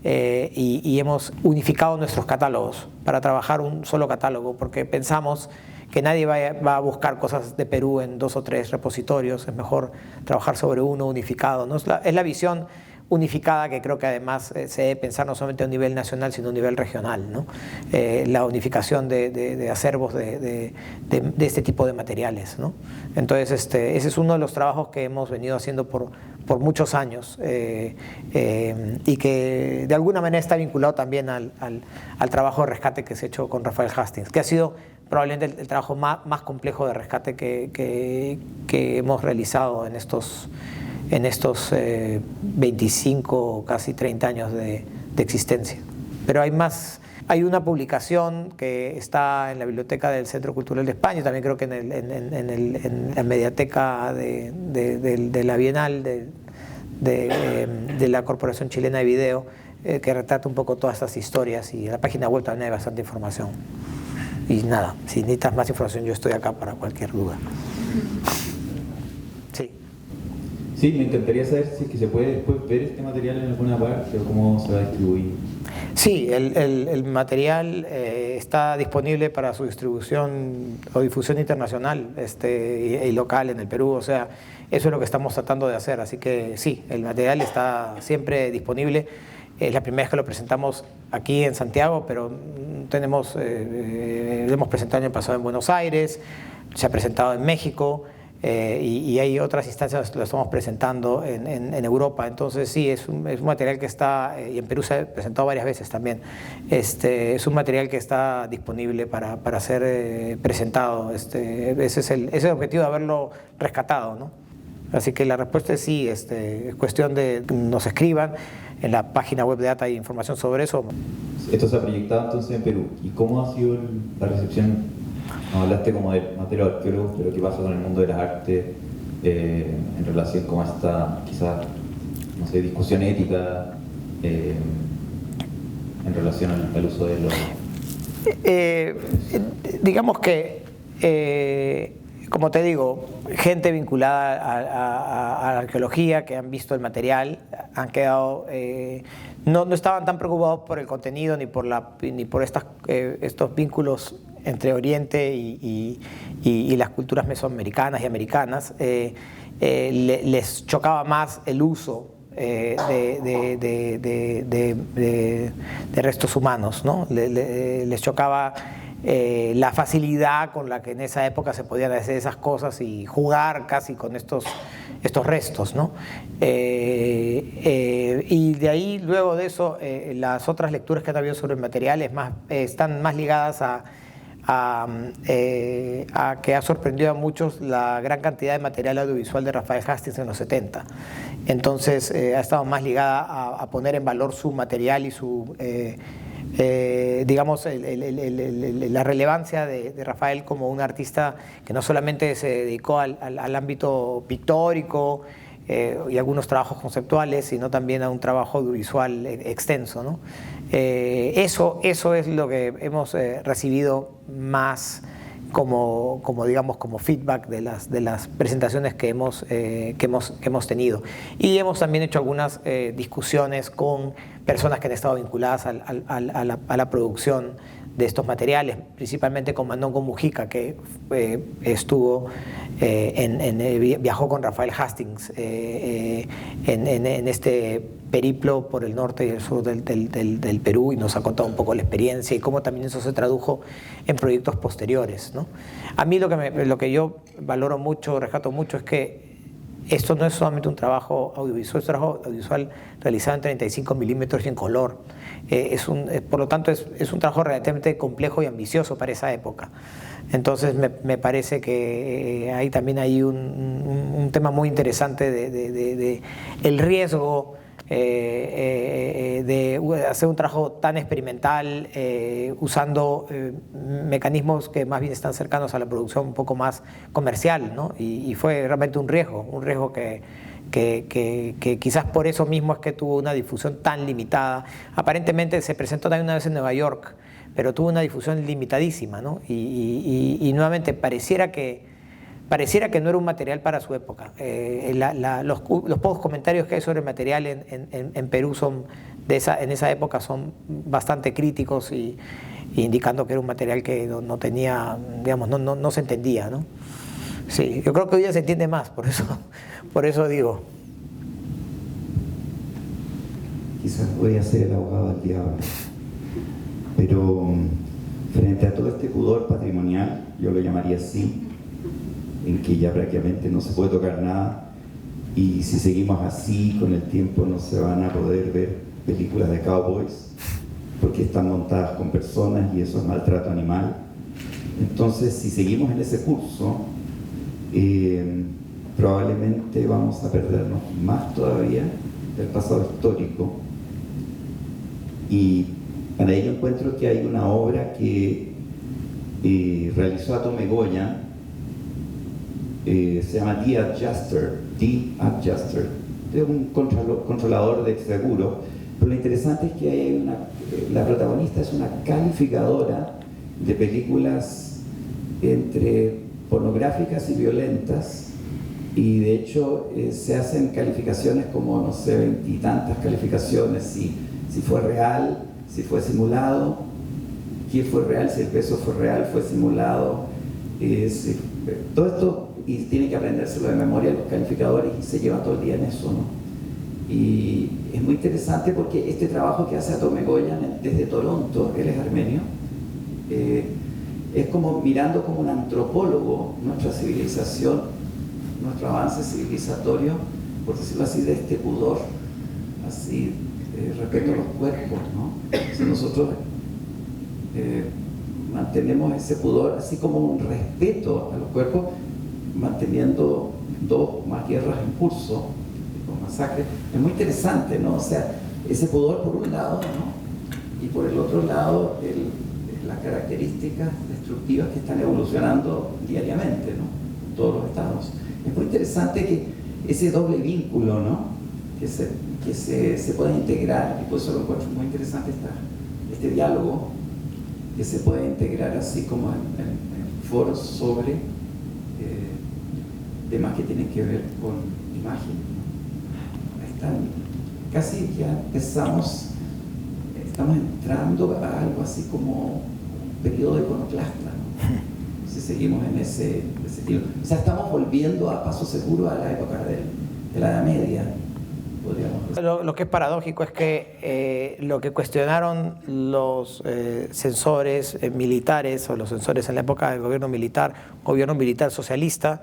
y hemos unificado nuestros catálogos para trabajar un solo catálogo, porque pensamos que nadie va a buscar cosas de Perú en 2 o 3 repositorios, es mejor trabajar sobre uno unificado, ¿no? Es la visión unificada que creo que además se debe pensar no solamente a un nivel nacional, sino a un nivel regional, ¿no? La unificación de acervos de este tipo de materiales, ¿no? Entonces, ese es uno de los trabajos que hemos venido haciendo por por muchos años y que de alguna manera está vinculado también al trabajo de rescate que se ha hecho con Rafael Hastings, que ha sido probablemente el trabajo más complejo de rescate que hemos realizado en estos 25, casi 30 años de existencia. Pero hay más. Hay una publicación que está en la Biblioteca del Centro Cultural de España, también creo que en la Mediateca de la Bienal de la Corporación Chilena de Video, que retrata un poco todas estas historias, y en la página web también hay bastante información. Y nada, si necesitas más información yo estoy acá para cualquier duda. Sí. Sí, me encantaría saber si es que se puede después ver este material en alguna parte o cómo se va a distribuir. Sí, el material está disponible para su distribución o difusión internacional y local en el Perú, o sea, eso es lo que estamos tratando de hacer, así que sí, el material está siempre disponible. Es la primera vez que lo presentamos aquí en Santiago, pero lo hemos presentado el año pasado en Buenos Aires, se ha presentado en México, y hay otras instancias que lo estamos presentando en Europa. Entonces sí, es un material que está, y en Perú se ha presentado varias veces también, es un material que está disponible para ser presentado. Ese es el objetivo de haberlo rescatado, ¿no? Así que la respuesta es sí, es cuestión de que nos escriban. En la página web de ATA hay información sobre eso. Esto se ha proyectado entonces en Perú. ¿Y cómo ha sido la recepción? Hablaste como del material arqueológico, pero ¿qué pasa con el mundo de las artes en relación con esta, quizás, no sé, discusión ética en relación al uso de los... digamos que, como te digo, gente vinculada a la arqueología que han visto el material han quedado... no estaban tan preocupados por el contenido ni por estos vínculos entre Oriente y las culturas mesoamericanas y americanas. Les chocaba más el uso de restos humanos, ¿no? Les chocaba la facilidad con la que en esa época se podían hacer esas cosas y jugar casi con estos restos, ¿no? Y de ahí, luego de eso, las otras lecturas que han habido sobre el material están más ligadas a que ha sorprendido a muchos la gran cantidad de material audiovisual de Rafael Hastings en los 70. Entonces ha estado más ligada a poner en valor su material y su, digamos, la relevancia de Rafael como un artista que no solamente se dedicó al ámbito pictórico y algunos trabajos conceptuales, sino también a un trabajo audiovisual extenso, ¿no? Eso es lo que hemos recibido más como feedback de las presentaciones que hemos tenido. Y hemos también hecho algunas discusiones con personas que han estado vinculadas a la producción de estos materiales, principalmente con Mandongo Mujica, que viajó con Rafael Hastings en este periplo por el norte y el sur del Perú, y nos ha contado un poco la experiencia y cómo también eso se tradujo en proyectos posteriores, ¿no? A mí lo que yo valoro mucho, rescato mucho, es que esto no es solamente un trabajo audiovisual, es un trabajo audiovisual realizado en 35 milímetros y en color. Por lo tanto, es un trabajo relativamente complejo y ambicioso para esa época. Entonces, me parece que hay también un tema muy interesante de el riesgo de hacer un trabajo tan experimental usando mecanismos que más bien están cercanos a la producción un poco más comercial, ¿no? Y fue realmente un riesgo que quizás por eso mismo es que tuvo una difusión tan limitada. Aparentemente se presentó también una vez en Nueva York, pero tuvo una difusión limitadísima, ¿no? Y nuevamente pareciera que no era un material para su época. Los pocos comentarios que hay sobre el material en Perú en esa época son bastante críticos y indicando que era un material que no tenía, digamos, no se entendía, ¿no? Sí, yo creo que hoy ya se entiende más, por eso digo. Quizás voy a ser el abogado del diablo, pero frente a todo este pudor patrimonial, yo lo llamaría así, en que ya prácticamente no se puede tocar nada, Y si seguimos así, con el tiempo no se van a poder ver películas de cowboys, porque están montadas con personas y eso es maltrato animal. Entonces, si seguimos en ese curso, probablemente vamos a perdernos más todavía del pasado histórico. Y para ello encuentro que hay una obra que realizó Atome Goyan, se llama The Adjuster, de un controlador de seguro. Pero lo interesante es que hay la protagonista es una calificadora de películas entre pornográficas y violentas, y de hecho se hacen calificaciones como, no sé, 20 y tantas calificaciones, si fue real, si fue simulado, qué fue real, si el peso fue real, fue simulado, todo esto, y tiene que aprendérselo de memoria los calificadores y se llevan todo el día en eso, ¿no? Y es muy interesante porque este trabajo que hace Atome Goyan desde Toronto, él es armenio, es como mirando como un antropólogo nuestra civilización, nuestro avance civilizatorio, por decirlo así, de este pudor, así, respecto a los cuerpos, ¿no? Si nosotros mantenemos ese pudor, así como un respeto a los cuerpos, manteniendo 2 o más guerras en curso, con masacres, es muy interesante, ¿no? O sea, ese pudor por un lado, ¿no? Y por el otro lado, las características destructivas que están evolucionando diariamente, ¿no? En todos los estados. Es muy interesante que ese doble vínculo, ¿no? Que se pueda integrar, y por eso lo encuentro muy interesante este diálogo, que se puede integrar así como en foros sobre temas que tienen que ver con imagen, ¿no? Casi ya estamos entrando a algo así como un periodo iconoclasta, ¿no? Si seguimos en ese estilo. O sea, estamos volviendo a paso seguro a la época de la Edad Media, podríamos decir. Lo que es paradójico es que lo que cuestionaron los censores militares, o los censores en la época del gobierno militar socialista,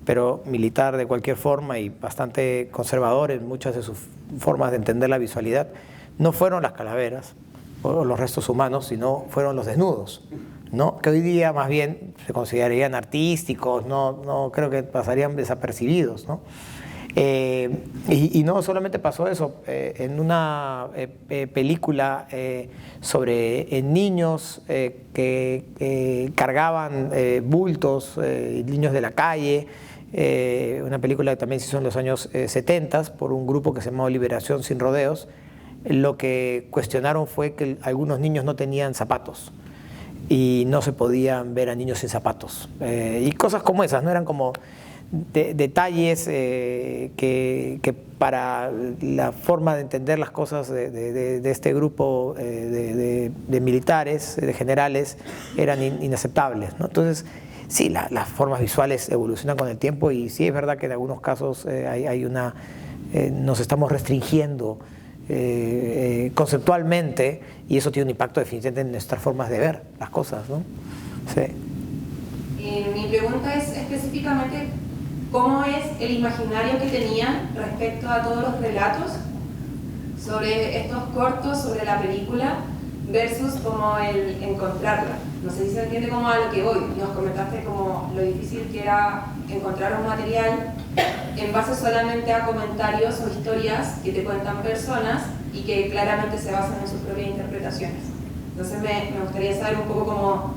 pero militar de cualquier forma y bastante conservador en muchas de sus formas de entender la visualidad, no fueron las calaveras o los restos humanos, sino fueron los desnudos, ¿no? Que hoy día más bien se considerarían artísticos, no creo que pasarían desapercibidos, ¿no? Y no solamente pasó eso, en una película sobre niños que cargaban bultos, niños de la calle, una película que también se hizo en los años 70 por un grupo que se llamó Liberación Sin Rodeos. Lo que cuestionaron fue que algunos niños no tenían zapatos y no se podían ver a niños sin zapatos, y cosas como esas, no eran como detalles que para la forma de entender las cosas de este grupo de militares, de generales, eran inaceptables, ¿no? Entonces, sí, las formas visuales evolucionan con el tiempo, y sí es verdad que en algunos casos nos estamos restringiendo conceptualmente, y eso tiene un impacto definitivamente en nuestras formas de ver las cosas, ¿no? Sí. Mi pregunta es específicamente cómo es el imaginario que tenían respecto a todos los relatos sobre estos cortos, sobre la película, versus como el encontrarla. No sé si se entiende como a lo que voy. Nos comentaste como lo difícil que era encontrar un material en base solamente a comentarios o historias que te cuentan personas y que claramente se basan en sus propias interpretaciones. Entonces me gustaría saber un poco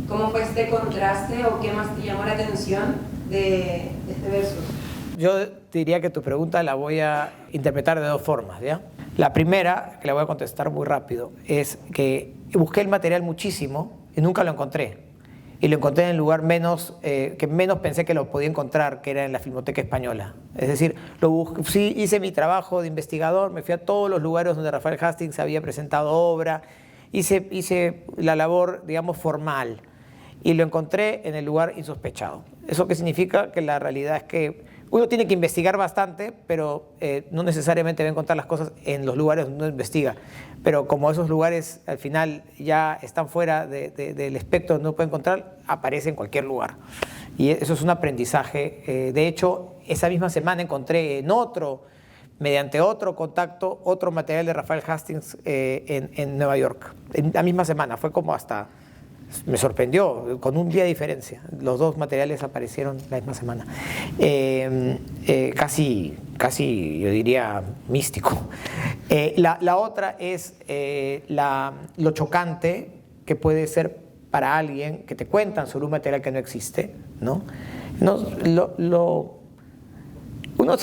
cómo fue este contraste, o qué más te llamó la atención de este verso. Yo diría que tu pregunta la voy a interpretar de 2 formas, ¿ya? La primera, que la voy a contestar muy rápido, es que busqué el material muchísimo y nunca lo encontré. Y lo encontré en el lugar que menos pensé que lo podía encontrar, que era en la Filmoteca Española. Es decir, sí, hice mi trabajo de investigador, me fui a todos los lugares donde Rafael Hastings había presentado obra, hice la labor, digamos, formal, y lo encontré en el lugar insospechado. ¿Eso qué significa? Que la realidad es que uno tiene que investigar bastante, pero no necesariamente va a encontrar las cosas en los lugares donde uno investiga. Pero como esos lugares al final ya están fuera del espectro donde uno puede encontrar, aparece en cualquier lugar. Y eso es un aprendizaje. De hecho, esa misma semana encontré mediante otro contacto, otro material de Rafael Hastings en Nueva York. En la misma semana, fue como hasta... Me sorprendió, con un día de diferencia. Los dos materiales aparecieron la misma semana. Casi, yo diría, místico. La otra es lo chocante que puede ser para alguien que te cuentan sobre un material que no existe, ¿no? Uno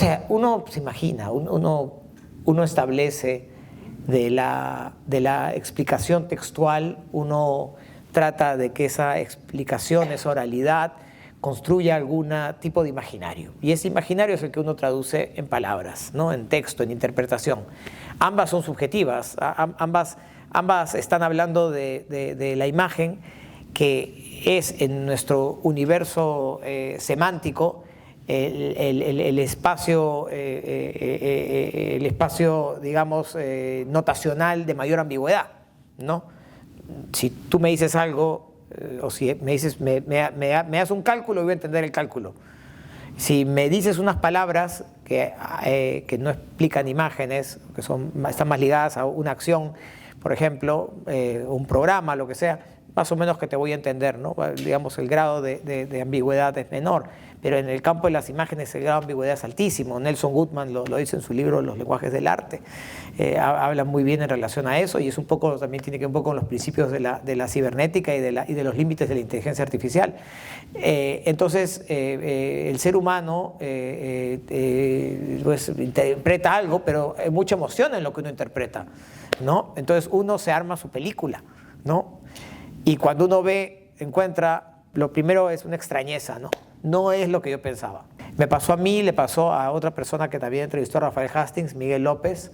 se imagina, uno establece de la explicación textual, uno trata de que esa explicación, esa oralidad, construya algún tipo de imaginario. Y ese imaginario es el que uno traduce en palabras, ¿no? En texto, en interpretación. Ambas son subjetivas, ambas están hablando de la imagen, que es en nuestro universo semántico el espacio, digamos, notacional de mayor ambigüedad, ¿no? Si tú me dices algo, o si me dices, me das un cálculo, voy a entender el cálculo. Si me dices unas palabras que no explican imágenes, que están más ligadas a una acción, por ejemplo, un programa, lo que sea, más o menos que te voy a entender, ¿no? Digamos, el grado de ambigüedad es menor, pero en el campo de las imágenes el grado de ambigüedad es altísimo. Nelson Goodman lo dice en su libro Los lenguajes del arte. Habla muy bien en relación a eso, y es un poco, también tiene que ver un poco con los principios de la cibernética y de los límites de la inteligencia artificial. Entonces, el ser humano pues, interpreta algo, pero hay mucha emoción en lo que uno interpreta, ¿no? Entonces uno se arma su película, ¿no? Y cuando uno encuentra, lo primero es una extrañeza, ¿no? No es lo que yo pensaba. Me pasó a mí, le pasó a otra persona que también entrevistó a Rafael Hastings, Miguel López.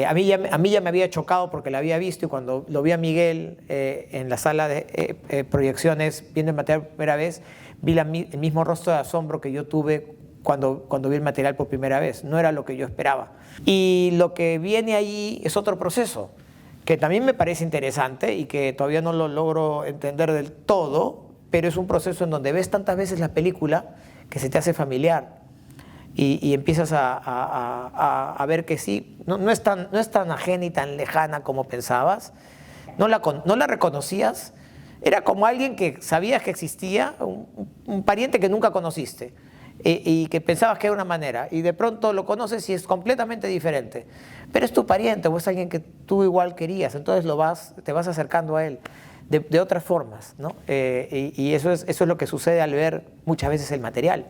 A mí ya me había chocado porque la había visto, y cuando lo vi a Miguel en la sala de proyecciones, viendo el material por primera vez, vi el mismo rostro de asombro que yo tuve cuando vi el material por primera vez. No era lo que yo esperaba. Y lo que viene allí es otro proceso, que también me parece interesante y que todavía no lo logro entender del todo, pero es un proceso en donde ves tantas veces la película que se te hace familiar y empiezas a ver que sí, no es tan ajena y tan lejana como pensabas, no la reconocías, era como alguien que sabías que existía, un pariente que nunca conociste y que pensabas que era una manera, y de pronto lo conoces y es completamente diferente, pero es tu pariente o es alguien que tú igual querías, entonces te vas acercando a él de otras formas, ¿no? Y eso es lo que sucede al ver muchas veces el material.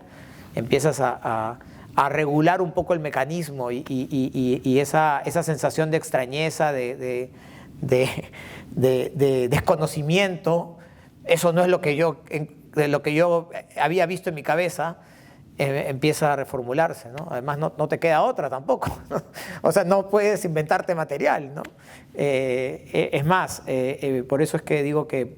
Empiezas a regular un poco el mecanismo y esa sensación de extrañeza, de desconocimiento. Eso no es lo que yo había visto en mi cabeza. Empieza a reformularse, ¿no? Además no te queda otra tampoco, ¿no? O sea, no puedes inventarte material, ¿no? Es más, por eso es que digo que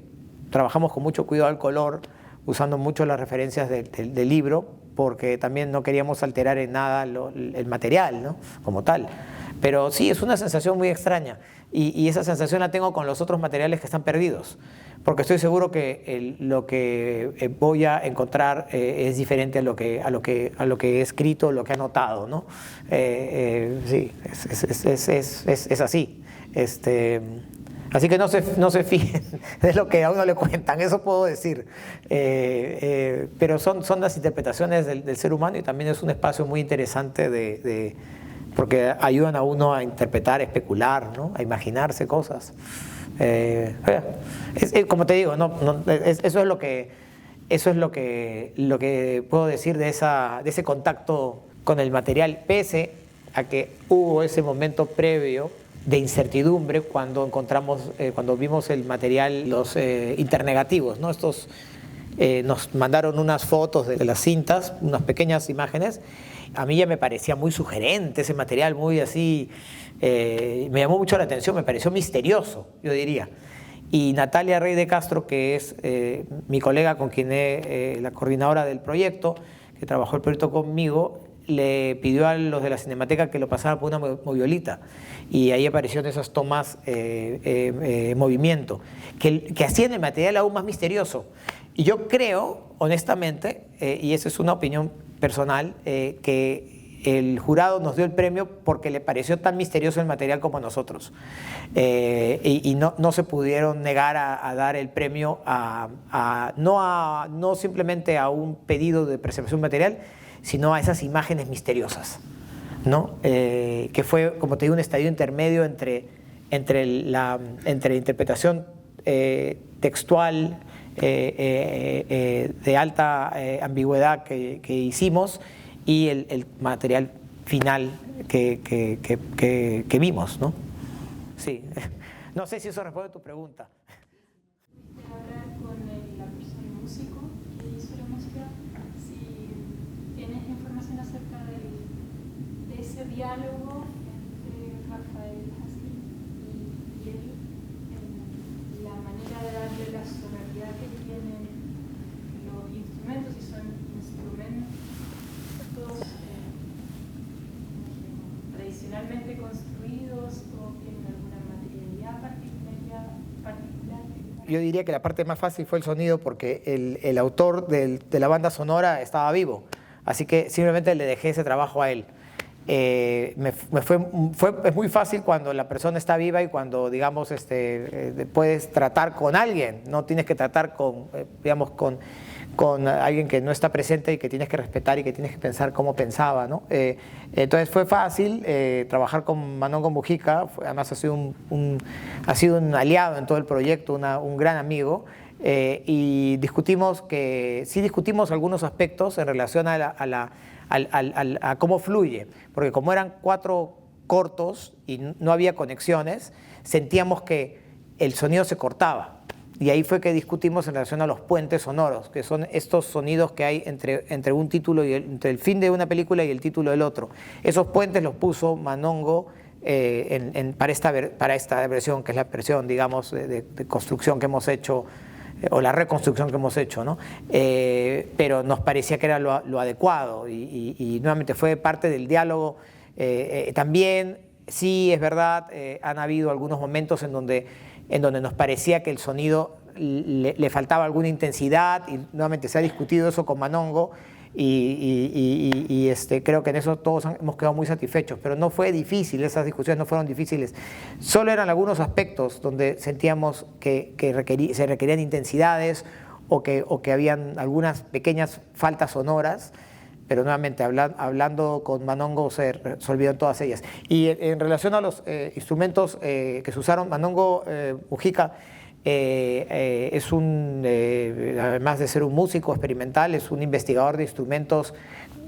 trabajamos con mucho cuidado al color, usando mucho las referencias del libro, porque también no queríamos alterar en nada el material, ¿no? Como tal. Pero sí, es una sensación muy extraña, y esa sensación la tengo con los otros materiales que están perdidos, porque estoy seguro que lo que voy a encontrar es diferente a lo que he escrito, lo que he anotado, ¿no? Sí, es así. Así que no se fíjen de lo que a uno le cuentan, eso puedo decir. Pero son las interpretaciones del ser humano, y también es un espacio muy interesante porque ayudan a uno a interpretar, especular, ¿no? A imaginarse cosas. Como te digo, eso es lo que puedo decir de ese contacto con el material, pese a que hubo ese momento previo de incertidumbre cuando vimos el material, los internegativos, ¿no? Nos mandaron unas fotos de las cintas, unas pequeñas imágenes. A mí ya me parecía muy sugerente ese material, muy así, me llamó mucho la atención, me pareció misterioso, yo diría. Y Natalia Rey de Castro, que es mi colega con quien la coordinadora del proyecto, que trabajó el proyecto conmigo, le pidió a los de la Cinemateca que lo pasaran por una moviolita, y ahí aparecieron esas tomas movimiento, que hacían el material aún más misterioso. Y yo creo, honestamente, y esa es una opinión personal, que el jurado nos dio el premio porque le pareció tan misterioso el material como a nosotros. Y no se pudieron negar a dar el premio no simplemente a un pedido de preservación material, sino a esas imágenes misteriosas, ¿no? Que fue, como te digo, un estadio intermedio entre la interpretación textual de alta ambigüedad que hicimos y el material final que vimos, ¿no? Sí. No sé si eso responde a tu pregunta. ¿Pudiste hablar con la persona, el músico que hizo la música? Si tienes información acerca de ese diálogo entre Rafael Hassel y él, la manera de darle la sonoridad que tienen los instrumentos, si son instrumentos tradicionalmente construidos o tienen alguna materialidad particular. Yo diría que la parte más fácil fue el sonido porque el autor de la banda sonora estaba vivo, así que simplemente le dejé ese trabajo a él. Es muy fácil cuando la persona está viva y cuando, digamos, puedes tratar con alguien, no tienes que tratar digamos, con alguien que no está presente y que tienes que respetar y que tienes que pensar cómo pensaba, ¿no? Entonces fue fácil trabajar con Manongo Mujica, además ha sido un aliado en todo el proyecto, un gran amigo, y discutimos algunos aspectos en relación a cómo fluye, porque como eran 4 cortos y no había conexiones, sentíamos que el sonido se cortaba. Y ahí fue que discutimos en relación a los puentes sonoros, que son estos sonidos que hay entre un título y entre el fin de una película y el título del otro. Esos puentes los puso Manongo para esta versión, que es la versión, digamos, de construcción que hemos hecho, o la reconstrucción que hemos hecho, ¿no? Pero nos parecía que era lo adecuado y nuevamente fue parte del diálogo. También, sí, es verdad, han habido algunos momentos en donde nos parecía que el sonido le faltaba alguna intensidad y nuevamente se ha discutido eso con Manongo y creo que en eso todos hemos quedado muy satisfechos, pero no fue difícil, esas discusiones no fueron difíciles, solo eran algunos aspectos donde sentíamos que se requerían intensidades o que habían algunas pequeñas faltas sonoras, pero nuevamente hablando con Manongo se resolvieron todas ellas. Y en relación a los instrumentos que se usaron, Manongo Mujica es además de ser un músico experimental, es un investigador de instrumentos,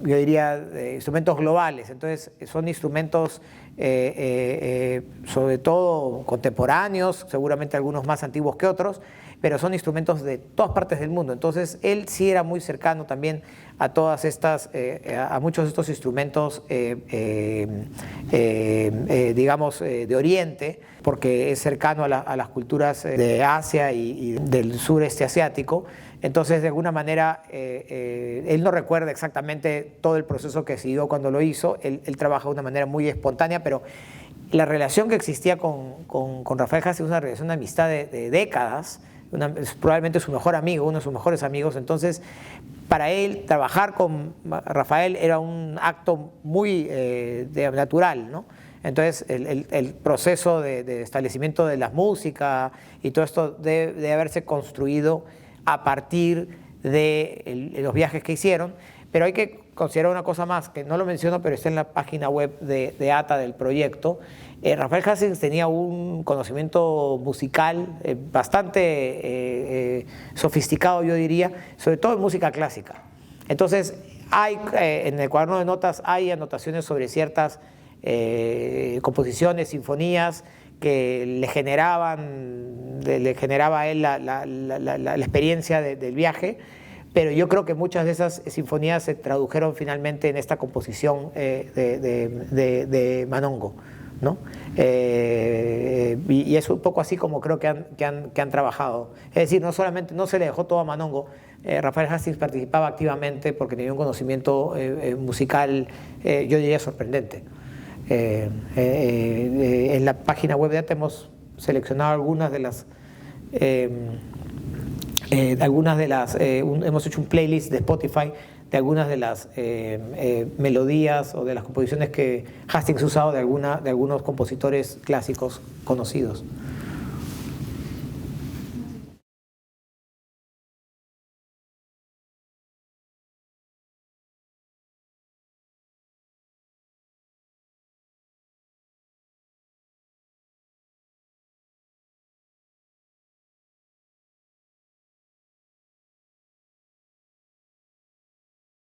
yo diría, de instrumentos globales. Entonces son instrumentos sobre todo contemporáneos, seguramente algunos más antiguos que otros, pero son instrumentos de todas partes del mundo. Entonces él sí era muy cercano también a todas estas, a muchos de estos instrumentos, digamos, de Oriente, porque es cercano a las culturas de Asia y del sureste asiático. Entonces, de alguna manera, él no recuerda exactamente todo el proceso que siguió cuando lo hizo. Él trabaja de una manera muy espontánea, pero la relación que existía con Rafael Hassel es una relación de amistad de décadas. Es probablemente su mejor amigo, uno de sus mejores amigos. Entonces, para él, trabajar con Rafael era un acto muy natural, ¿no? Entonces, el proceso de establecimiento de la música y todo esto debe haberse construido a partir de los viajes que hicieron. Pero hay que considerar una cosa más, que no lo menciono, pero está en la página web de ATA del proyecto. Rafael Hassel tenía un conocimiento musical bastante sofisticado, yo diría, sobre todo en música clásica. Entonces, en el cuaderno de notas hay anotaciones sobre ciertas composiciones, sinfonías, que le generaba a él la experiencia del viaje, pero yo creo que muchas de esas sinfonías se tradujeron finalmente en esta composición de Manongo, ¿no? Y es un poco así como creo que han trabajado. Es decir, no solamente no se le dejó todo a Manongo. Rafael Hassel participaba activamente porque tenía un conocimiento musical, yo diría, sorprendente. En la página web de ATA hemos seleccionado algunas de de algunas de las, hemos hecho un playlist de Spotify de algunas de las melodías o de las composiciones que Hastings ha usado de algunos compositores clásicos conocidos.